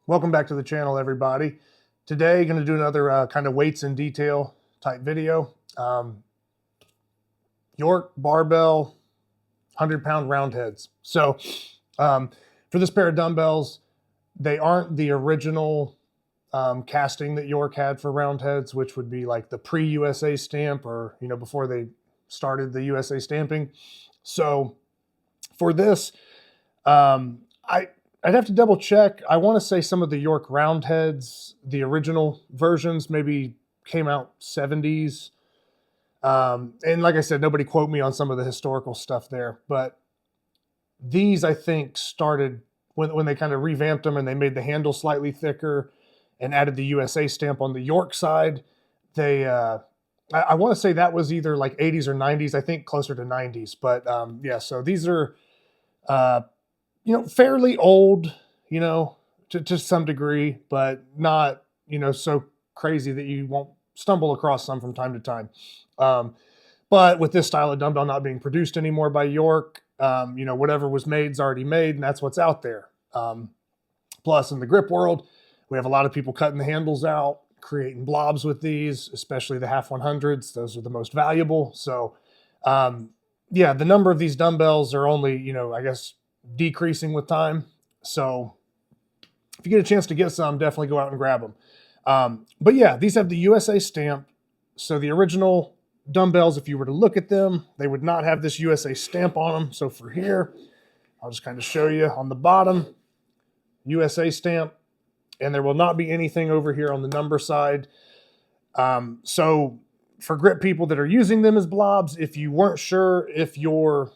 Welcome back to the channel, everybody. Today, going to do another kind of weights in detail type video. York barbell, 100-pound Roundheads. So for this pair of dumbbells, they aren't the original casting that York had for Roundheads, which would be like the pre-USA stamp or, before they started the USA stamping. So for this, I'd have to double check. I want to say some of the York Roundheads, the original versions, maybe came out 70s. And like I said, nobody quote me on some of the historical stuff there. But these, I think, started when they kind of revamped them and they made the handle slightly thicker and added the USA stamp on the York side. They, I want to say that was either like 80s or 90s. I think closer to 90s. But yeah, so these are fairly old, to some degree, but not, so crazy that you won't stumble across some from time to time. But with this style of dumbbell not being produced anymore by York, whatever was made is already made, and that's what's out there. Plus, in the grip world, we have a lot of people cutting the handles out, creating blobs with these, especially the half 100s. Those are the most valuable. So, yeah, the number of these dumbbells are only, I guess, decreasing with time. So if you get a chance to get some, definitely go out and grab them. But yeah, these have the USA stamp. So the original dumbbells, if you were to look at them, they would not have this USA stamp on them. So for here, I'll just kind of show you on the bottom, USA stamp, and there will not be anything over here on the number side. So for grip people that are using them as blobs, if you weren't sure if your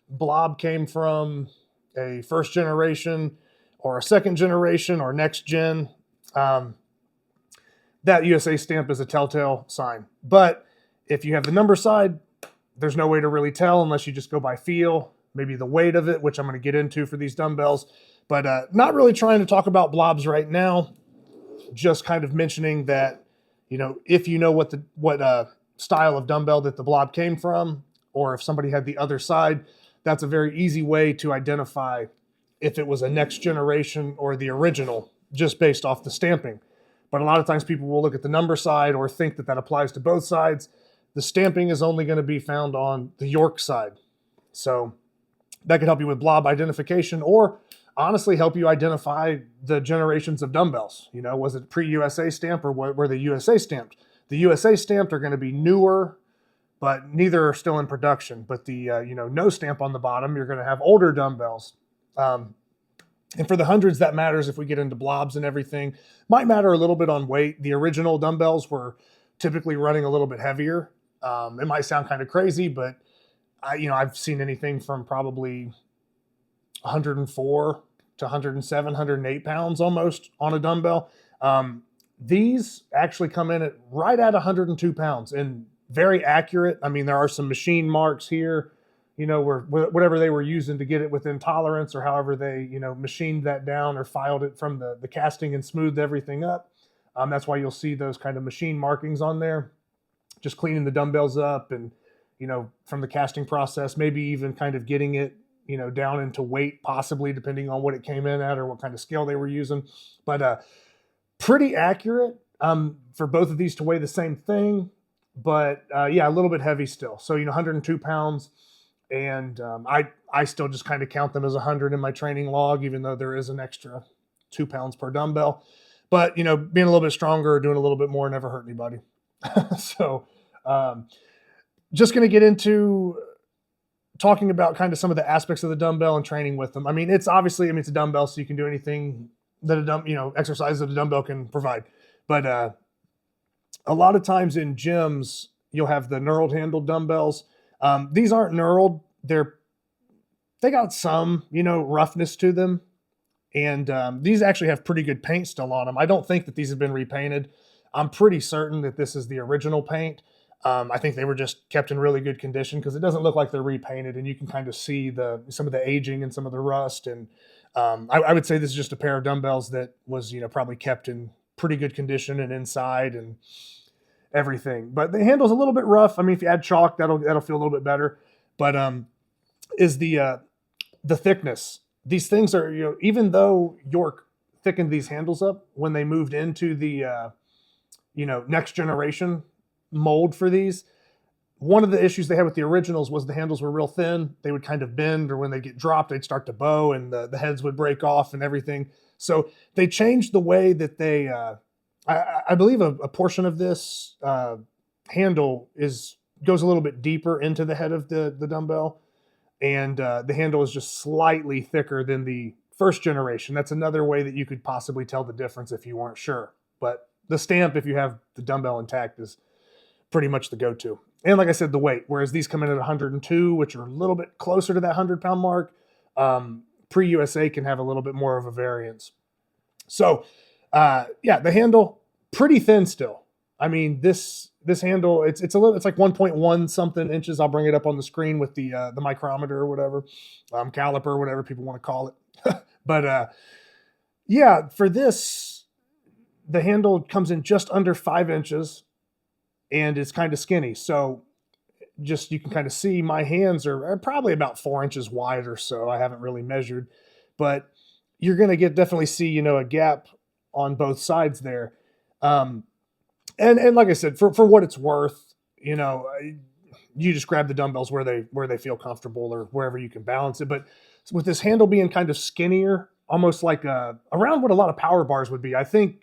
blob came from a first generation or a second generation or next gen, that USA stamp is a telltale sign. But if you have the number side, there's no way to really tell unless you just go by feel, maybe the weight of it, which I'm going to get into for these dumbbells. But not really trying to talk about blobs right now, just kind of mentioning that, if you know what style of dumbbell that the blob came from, or if somebody had the other side, that's a very easy way to identify if it was a next generation or the original, just based off the stamping. But a lot of times people will look at the number side or think that that applies to both sides. The stamping is only going to be found on the York side. So that could help you with blob identification, or honestly help you identify the generations of dumbbells. Was it pre-USA stamp or were they USA stamped? The USA stamped are going to be newer, but neither are still in production. But the, no stamp on the bottom, you're going to have older dumbbells. And for the hundreds, that matters if we get into blobs and everything. Might matter a little bit on weight. The original dumbbells were typically running a little bit heavier. It might sound kind of crazy, but I've seen anything from probably 104 to 107, 108 pounds almost on a dumbbell. These actually come in at right at 102 pounds and very accurate. I mean, there are some machine marks here, where whatever they were using to get it within tolerance, or however they, machined that down or filed it from the casting and smoothed everything up. That's why you'll see those kind of machine markings on there, just cleaning the dumbbells up and, from the casting process, maybe even kind of getting it, down into weight, possibly depending on what it came in at or what kind of scale they were using. But pretty accurate for both of these to weigh the same thing. But yeah, a little bit heavy still. So, 102 pounds. And I still just kind of count them as 100 in my training log, even though there is an extra 2 pounds per dumbbell. But, being a little bit stronger or doing a little bit more never hurt anybody. So just going to get into talking about kind of some of the aspects of the dumbbell and training with them. I mean, it's a dumbbell, so you can do anything that exercise that a dumbbell can provide. But a lot of times in gyms, you'll have the knurled handled dumbbells. These aren't knurled. They got some, roughness to them. And these actually have pretty good paint still on them. I don't think that these have been repainted. I'm pretty certain that this is the original paint. I think they were just kept in really good condition because it doesn't look like they're repainted, and you can kind of see some of the aging and some of the rust. And I would say this is just a pair of dumbbells that was, probably kept in pretty good condition and inside and everything. But the handle's a little bit rough. I mean, if you add chalk, that'll feel a little bit better. But is the thickness. These things are, even though York thickened these handles up when they moved into the next generation mold for these. One of the issues they had with the originals was the handles were real thin. They would kind of bend, or when they get dropped, they'd start to bow, and the heads would break off and everything. So they changed the way that they. I believe a portion of this handle goes a little bit deeper into the head of the dumbbell, and the handle is just slightly thicker than the first generation. That's another way that you could possibly tell the difference if you weren't sure. But the stamp, if you have the dumbbell intact, is pretty much the go-to. And like I said, the weight, whereas these come in at 102, which are a little bit closer to that 100-pound mark, pre-USA can have a little bit more of a variance. So, the handle, pretty thin still. I mean, this handle, it's like 1.1 something inches. I'll bring it up on the screen with the micrometer or whatever, caliper, whatever people want to call it. But for this, the handle comes in just under 5 inches. And it's kind of skinny. So just, you can kind of see my hands are probably about 4 inches wide or so. I haven't really measured, but you're going to definitely see, a gap on both sides there. And like I said, for what it's worth, you just grab the dumbbells where they feel comfortable or wherever you can balance it. But with this handle being kind of skinnier, almost like around what a lot of power bars would be, I think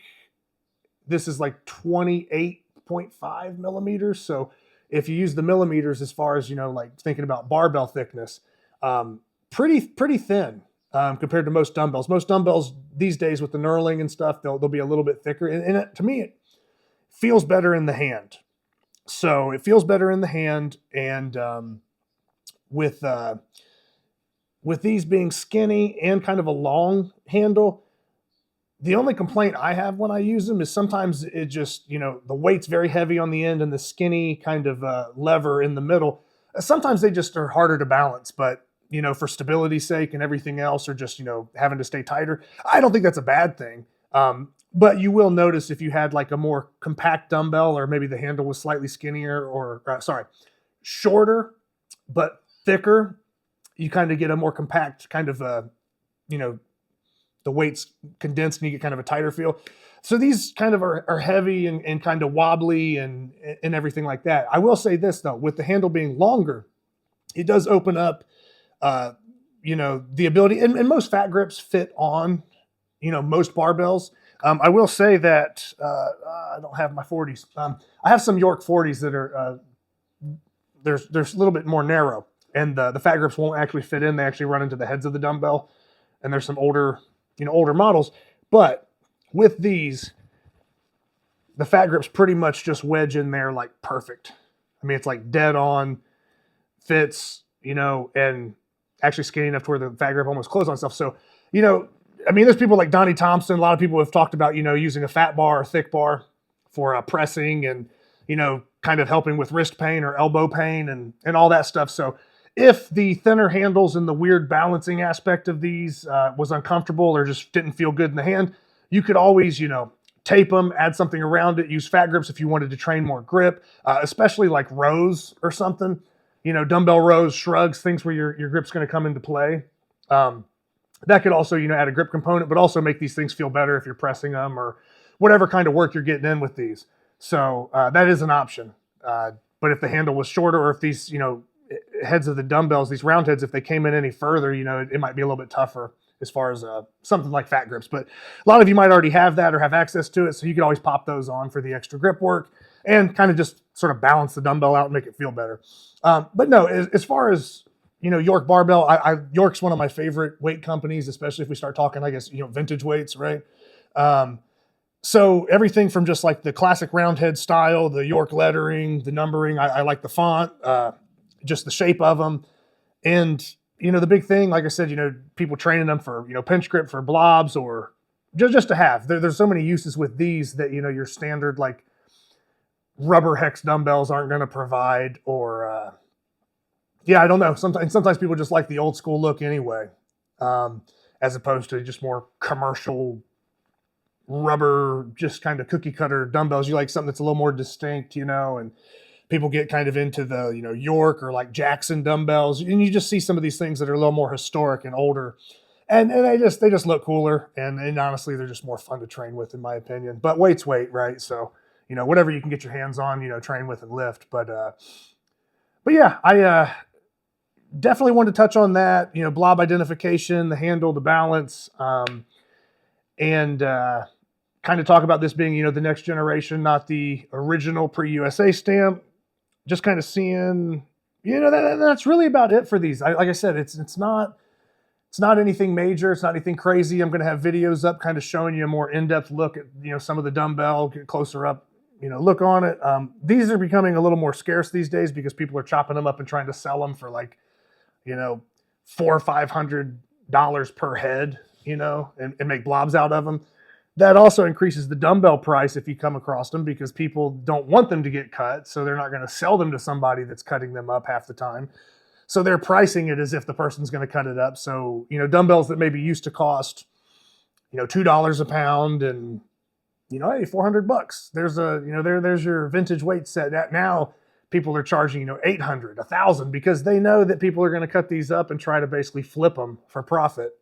this is like 28.5 millimeters. So if you use the millimeters as far as, like thinking about barbell thickness, pretty thin compared to most dumbbells. Most dumbbells these days with the knurling and stuff, they'll be a little bit thicker. And to me, it feels better in the hand. So it feels better in the hand. And with these being skinny and kind of a long handle, the only complaint I have when I use them is sometimes it just, the weight's very heavy on the end and the skinny kind of lever in the middle. Sometimes they just are harder to balance, but, for stability's sake and everything else, or just, having to stay tighter. I don't think that's a bad thing. But you will notice if you had like a more compact dumbbell, or maybe the handle was slightly skinnier shorter, but thicker, you kind of get a more compact kind of, the weight's condensed and you get kind of a tighter feel. So these kind of are heavy and kind of wobbly and everything like that. I will say this though, with the handle being longer, it does open up, the ability, and most fat grips fit on, most barbells. I will say that I don't have my 40s. I have some York 40s that are, there's a little bit more narrow, and the fat grips won't actually fit in. They actually run into the heads of the dumbbell, and there's some older models. But with these, the fat grips pretty much just wedge in there like perfect. I mean, it's like dead on, fits, and actually skinny enough to where the fat grip almost closes on stuff. So, there's people like Donnie Thompson. A lot of people have talked about, using a fat bar or thick bar for pressing and, kind of helping with wrist pain or elbow pain and all that stuff. So if the thinner handles and the weird balancing aspect of these was uncomfortable or just didn't feel good in the hand, you could always, tape them, add something around it, use fat grips if you wanted to train more grip, especially like rows or something, dumbbell rows, shrugs, things where your grip's going to come into play. That could also, add a grip component, but also make these things feel better if you're pressing them or whatever kind of work you're getting in with these. So that is an option. But if the handle was shorter, or if these, heads of the dumbbells, these round heads, if they came in any further, it might be a little bit tougher as far as something like fat grips. But a lot of you might already have that or have access to it, so you could always pop those on for the extra grip work and kind of just sort of balance the dumbbell out and make it feel better. But no, as far as, York barbell, York's one of my favorite weight companies, especially if we start talking, I guess, vintage weights, right? So everything from just like the classic roundhead style, the York lettering, the numbering, I like the font, just the shape of them. And, the big thing, like I said, people training them for, pinch grip for blobs or just to have. There's so many uses with these that, your standard like rubber hex dumbbells aren't going to provide, or, I don't know. Sometimes people just like the old school look anyway, as opposed to just more commercial rubber, just kind of cookie cutter dumbbells. You like something that's a little more distinct, and people get kind of into the, York or like Jackson dumbbells, and you just see some of these things that are a little more historic and older. and they just look cooler, and honestly, they're just more fun to train with, in my opinion. But weight's weight, right? So, whatever you can get your hands on, train with and lift. But yeah, I definitely wanted to touch on that. Blob identification, the handle, the balance, and kind of talk about this being, the next generation, not the original pre-USA stamp. Just kind of seeing, that's really about it for these. Like I said, it's not anything major. It's not anything crazy. I'm going to have videos up kind of showing you a more in-depth look at, some of the dumbbell, get closer up, look on it. These are becoming a little more scarce these days because people are chopping them up and trying to sell them for like, $400 or $500 per head, and make blobs out of them. That also increases the dumbbell price if you come across them because people don't want them to get cut. So they're not going to sell them to somebody that's cutting them up half the time. So they're pricing it as if the person's going to cut it up. So, dumbbells that maybe used to cost, $2 a pound and, hey, $400. There's your vintage weight set. Now people are charging, $800, $1,000 because they know that people are going to cut these up and try to basically flip them for profit.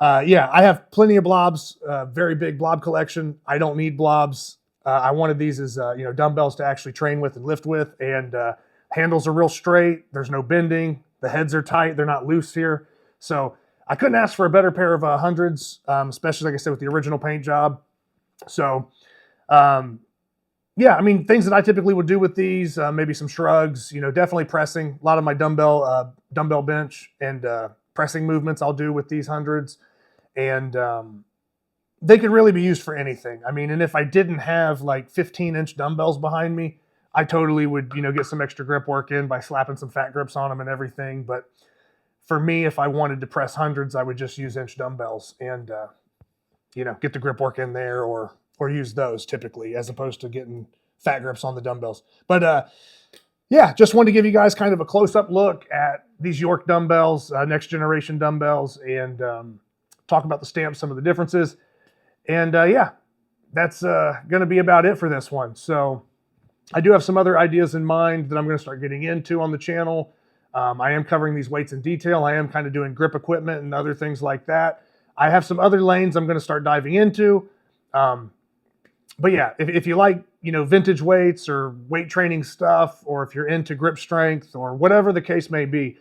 Yeah, I have plenty of blobs, very big blob collection. I don't need blobs. I wanted these as, dumbbells to actually train with and lift with, and handles are real straight. There's no bending. The heads are tight. They're not loose here. So I couldn't ask for a better pair of hundreds, especially, like I said, with the original paint job. So, yeah, I mean, things that I typically would do with these, maybe some shrugs, definitely pressing. A lot of my dumbbell bench and pressing movements I'll do with these hundreds. And they could really be used for anything. I mean, and if I didn't have like 15-inch dumbbells behind me, I totally would, get some extra grip work in by slapping some fat grips on them and everything. But for me, if I wanted to press hundreds, I would just use inch dumbbells and, get the grip work in there or use those typically as opposed to getting fat grips on the dumbbells. But yeah, just wanted to give you guys kind of a close-up look at these York dumbbells, next generation dumbbells, and talk about the stamps, some of the differences. And yeah, that's going to be about it for this one. So I do have some other ideas in mind that I'm going to start getting into on the channel. I am covering these weights in detail. I am kind of doing grip equipment and other things like that. I have some other lanes I'm going to start diving into. But yeah, if you like, vintage weights or weight training stuff, or if you're into grip strength or whatever the case may be,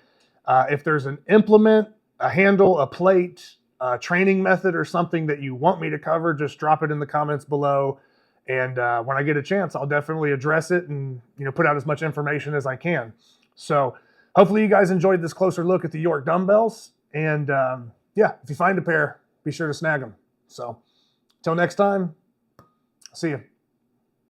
if there's an implement, a handle, a plate, a training method, or something that you want me to cover, just drop it in the comments below. And when I get a chance, I'll definitely address it and, put out as much information as I can. So hopefully you guys enjoyed this closer look at the York dumbbells. And yeah, if you find a pair, be sure to snag them. So until next time, see you.